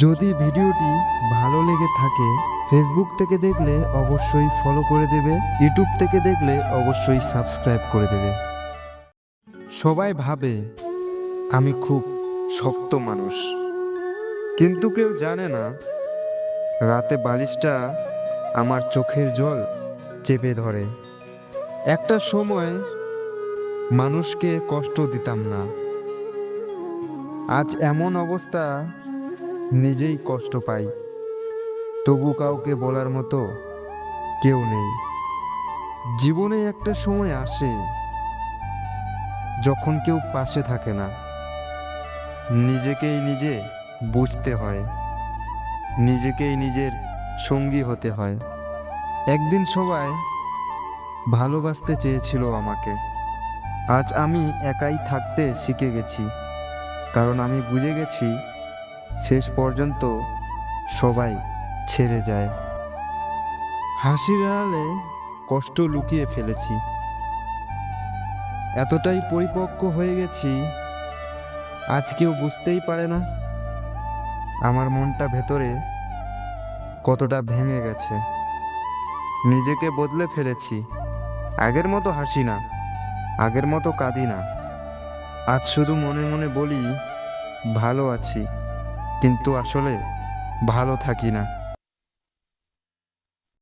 যদি ভিডিওটি ভালো লেগে থাকে, ফেসবুক থেকে দেখলে অবশ্যই ফলো করে দেবে, ইউটিউব থেকে দেখলে অবশ্যই সাবস্ক্রাইব করে দেবে। সবাই ভাবে আমি খুব শক্ত মানুষ, কিন্তু কেউ জানে না রাতে বালিশটা আমার চোখের জল চেপে ধরে। একটা সময় মানুষকে কষ্ট দিতাম না, আজ এমন অবস্থা, নিজেই কষ্ট পাই, তবু কাউকে বলার মতো কেউ নেই। জীবনে একটা সময় আসে যখন কেউ পাশে থাকে না, নিজেকেই নিজে বুঝতে হয়, নিজেকেই নিজের সঙ্গী হতে হয়। একদিন সবাই ভালোবাসতে চেয়েছিল আমাকে, আজ আমি একাই থাকতে শিখে গেছি, কারণ আমি বুঝে গেছি শেষ পর্যন্ত সবাই ছেড়ে যায়। হাসির আড়ালে কষ্ট লুকিয়ে ফেলেছি, এতটাই পরিপক্ক হয়ে গেছি আজ কেউ বুঝতেই পারে না আমার মনটা ভেতরে কতটা ভেঙে গেছে। নিজেকে বদলে ফেলেছি, আগের মতো হাসি না, আগের মতো কাঁদি না। আজ শুধু মনে মনে বলি ভালো আছি, কিন্তু আসলে ভালো থাকি না।